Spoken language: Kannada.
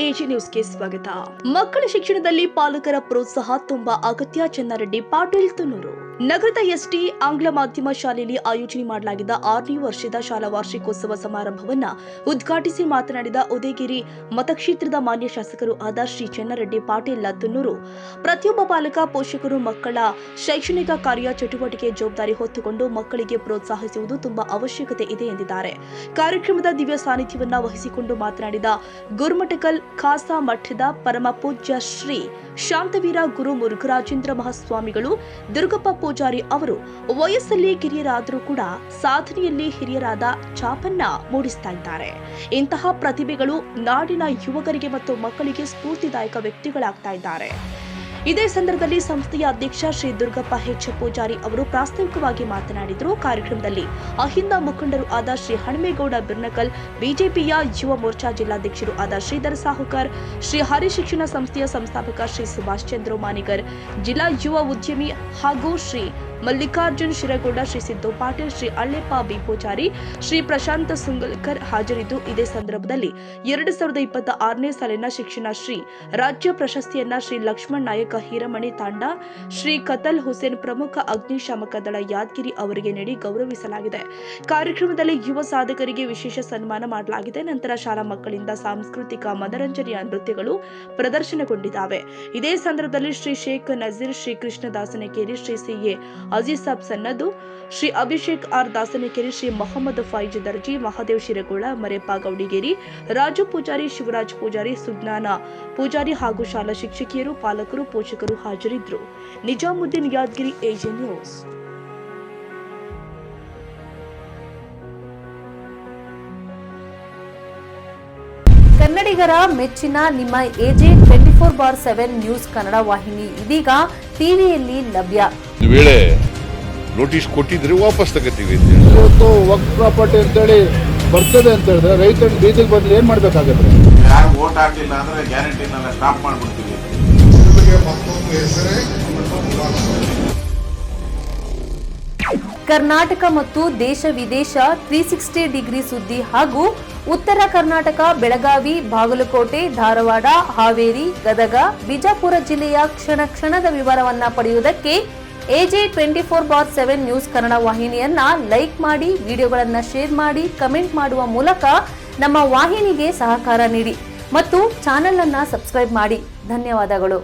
ಎಜಿ ನ್ಯೂಸ್ಗೆ ಸ್ವಾಗತ. ಮಕ್ಕಳ ಶಿಕ್ಷಣದಲ್ಲಿ ಪಾಲಕರ ಪ್ರೋತ್ಸಾಹ ತುಂಬಾ ಅಗತ್ಯ. ಚನ್ನಾರೆಡ್ಡಿ ಪಾಟೀಲ್ ತುನೂರು. ನಗರದ ಎಸ್ಟಿ ಆಂಗ್ಲ ಮಾಧ್ಯಮ ಶಾಲೆಯಲ್ಲಿ ಆಯೋಜನೆ ಮಾಡಲಾಗಿದ್ದ 6ನೇ ವರ್ಷದ ಶಾಲಾ ವಾರ್ಷಿಕೋತ್ಸವ ಸಮಾರಂಭವನ್ನು ಉದ್ಘಾಟಿಸಿ ಮಾತನಾಡಿದ ಉದಯಗಿರಿ ಮತಕ್ಷೇತ್ರದ ಮಾನ್ಯ ಶಾಸಕರು ಆದ ಶ್ರೀ ಚನ್ನಾರೆಡ್ಡಿ ಪಾಟೀಲ್ ತುನೂರು, ಪ್ರತಿಯೊಬ್ಬ ಪಾಲಕ ಪೋಷಕರು ಮಕ್ಕಳ ಶೈಕ್ಷಣಿಕ ಕಾರ್ಯ ಚಟುವಟಿಕೆ ಜವಾಬ್ದಾರಿ ಹೊತ್ತುಕೊಂಡು ಮಕ್ಕಳಿಗೆ ಪ್ರೋತ್ಸಾಹಿಸುವುದು ತುಂಬಾ ಅವಶ್ಯಕತೆ ಇದೆ ಎಂದಿದ್ದಾರೆ. ಕಾರ್ಯಕ್ರಮದ ದಿವ್ಯ ಸಾನ್ನಿಧ್ಯವನ್ನ ವಹಿಸಿಕೊಂಡು ಮಾತನಾಡಿದ ಗುರುಮಠಕಲ್ ಖಾಸಾ ಮಠದ ಪರಮ ಪೂಜ್ಯ ಶ್ರೀ ಶಾಂತವೀರ ಗುರು ಮುರುಘರಾಜೇಂದ್ರ ಮಹಾಸ್ವಾಮಿಗಳು ದುರ್ಗಪ್ಪ ಪೂಜಾರಿ ಅವರು ವಯಸ್ಸಲ್ಲಿ ಕಿರಿಯರಾದರೂ ಕೂಡ ಸಾಧನೆಯಲ್ಲಿ ಹಿರಿಯರಾದ ಛಾಪನ್ನ ಮೂಡಿಸ್ತಾ ಇದ್ದಾರೆ. ಇಂತಹ ಪ್ರತಿಭೆಗಳು ನಾಡಿನ ಯುವಕರಿಗೆ ಮತ್ತು ಮಕ್ಕಳಿಗೆ ಸ್ಫೂರ್ತಿದಾಯಕ ವ್ಯಕ್ತಿಗಳಾಗ್ತಾ ಇದ್ದಾರೆ. ಇದೇ ಸಂದರ್ಭದಲ್ಲಿ ಸಂಸ್ಥೆಯ ಅಧ್ಯಕ್ಷ ಶ್ರೀ ದುರ್ಗಪ್ಪ ಹೆಚ್ ಪೂಜಾರಿ ಅವರು ಪ್ರಾಸ್ತಾವಿಕವಾಗಿ ಮಾತನಾಡಿದರು. ಕಾರ್ಯಕ್ರಮದಲ್ಲಿ ಅಹಿಂದ ಮುಖಂಡರು ಆದ ಶ್ರೀ ಹನುಮೇಗೌಡ ಬಿರ್ನಕಲ್, ಬಿಜೆಪಿಯ ಯುವ ಮೋರ್ಚಾ ಜಿಲ್ಲಾಧ್ಯಕ್ಷರು ಆದ ಶ್ರೀಧರ್ ಸಾಹುಕಾರ್, ಶ್ರೀ ಹರಿ ಶಿಕ್ಷಣ ಸಂಸ್ಥೆಯ ಸಂಸ್ಥಾಪಕ ಶ್ರೀ ಸುಭಾಷ್ ಚಂದ್ರ ಮಾನಿಗರ್, ಜಿಲ್ಲಾ ಯುವ ಉದ್ಯಮಿ ಹಾಗೂ ಶ್ರೀ ಮಲ್ಲಿಕಾರ್ಜುನ್ ಶಿರಗೌಡ, ಶ್ರೀ ಸಿದ್ದು ಪಾಟೀಲ್, ಶ್ರೀ ಅಳ್ಳೆಪ್ಪ ಬಿ ಪೂಜಾರಿ, ಶ್ರೀ ಪ್ರಶಾಂತ್ ಸುಂಗಲ್ಕರ್ ಹಾಜರಿದ್ದು, ಇದೇ ಸಂದರ್ಭದಲ್ಲಿ 2026ನೇ ಸಾಲಿನ ಶಿಕ್ಷಣ ಶ್ರೀ ರಾಜ್ಯ ಪ್ರಶಸ್ತಿಯನ್ನ ಶ್ರೀ ಲಕ್ಷ್ಮಣ್ ನಾಯಕ ಹಿರಮಣಿ ತಾಂಡ, ಶ್ರೀ ಕತಲ್ ಹುಸೇನ್ ಪ್ರಮುಖ ಅಗ್ನಿಶಾಮಕ ದಳ ಯಾದಗಿರಿ ಅವರಿಗೆ ನೀಡಿ ಗೌರವಿಸಲಾಗಿದೆ. ಕಾರ್ಯಕ್ರಮದಲ್ಲಿ ಯುವ ಸಾಧಕರಿಗೆ ವಿಶೇಷ ಸನ್ಮಾನ ಮಾಡಲಾಗಿದೆ. ನಂತರ ಶಾಲಾ ಮಕ್ಕಳಿಂದ ಸಾಂಸ್ಕೃತಿಕ ಮನರಂಜನೆಯ ನೃತ್ಯಗಳು ಪ್ರದರ್ಶನಗೊಂಡಿದ್ದಾವೆ. ಇದೇ ಸಂದರ್ಭದಲ್ಲಿ ಶ್ರೀ ಶೇಖ್ ನಜೀರ್, ಶ್ರೀ ಕೃಷ್ಣ ದಾಸನಕೇರಿ, ಶ್ರೀ ಸಿಎ ಅಜೀಜ್ ಸಾಬ್ ಸನ್ನದು, ಶ್ರೀ ಅಭಿಷೇಕ್ ಆರ್ ದಾಸನಕೇರಿ, ಶ್ರೀ ಮೊಹಮ್ಮದ್ ಫೈಜ್ ದರ್ಜಿ, ಮಹಾದೇವ್ ಶಿರಗೋಳ, ಮರೆಪ್ಪ ಗೌಡಿಗೇರಿ, ರಾಜು ಪೂಜಾರಿ, ಶಿವರಾಜ್ ಪೂಜಾರಿ, ಸುಜ್ಞಾನ ಪೂಜಾರಿ ಹಾಗೂ ಶಾಲಾ ಶಿಕ್ಷಕಿಯರು, ಪಾಲಕರು, ಪೋಷಕರು ಹಾಜರಿದ್ದರು. Nizamuddin, Yadgiri, AG news. ಕನ್ನಡಿಗರ ಮೆಚ್ಚಿನ ನಿಮ್ಮ ಎಜೆ 24/7 ನ್ಯೂಸ್ ಕನ್ನಡ ವಾಹಿನಿ ಇದೀಗ ಟಿವಿಯಲ್ಲಿ ಲಭ್ಯ. ವೇಳೆ ನೋಟಿಸ್ ಕೊಟ್ಟಿದ್ರೆ ವಾಪಸ್ ತಗೋತೀವಿ. ಇವತ್ತು ವಕ್ಫ್ ಪ್ರಾಪರ್ಟಿ ಅಂತೇಳಿ ಬರ್ತದೆ ಅಂತ ಹೇಳಿದ್ರೆ ರೈತರು ಬೀದಿಗೆ ಬದಲು ಏನ್ ಮಾಡ್ಬೇಕಾಗತ್ತೆ? ಯಾರು ವೋಟ್ ಹಾಕಲಿಲ್ಲ ಅಂದ್ರೆ ಗ್ಯಾರಂಟಿನೆಲ್ಲ ಸ್ಟಾಪ್ ಮಾಡ್ಬಿಡ್ತೀವಿ. ಕರ್ನಾಟಕ ಮತ್ತು ದೇಶ ವಿದೇಶ 360 ಡಿಗ್ರಿ ಸುದ್ದಿ ಹಾಗೂ ಉತ್ತರ ಕರ್ನಾಟಕ, ಬೆಳಗಾವಿ, ಬಾಗಲಕೋಟೆ, ಧಾರವಾಡ, ಹಾವೇರಿ, ಗದಗ, ಬಿಜಾಪುರ ಜಿಲ್ಲೆಯ ಕ್ಷಣ ಕ್ಷಣದ ವಿವರವನ್ನ ಪಡೆಯುವುದಕ್ಕೆ ಎಜೆ 24/7 ನ್ಯೂಸ್ ಕನ್ನಡ ವಾಹಿನಿಯನ್ನ ಲೈಕ್ ಮಾಡಿ, ವಿಡಿಯೋಗಳನ್ನ ಶೇರ್ ಮಾಡಿ, ಕಮೆಂಟ್ ಮಾಡುವ ಮೂಲಕ ನಮ್ಮ ವಾಹಿನಿಗೆ ಸಹಕಾರ ನೀಡಿ ಮತ್ತು ಚಾನೆಲ್ ಅನ್ನ ಸಬ್ಸ್ಕ್ರೈಬ್ ಮಾಡಿ. ಧನ್ಯವಾದಗಳು.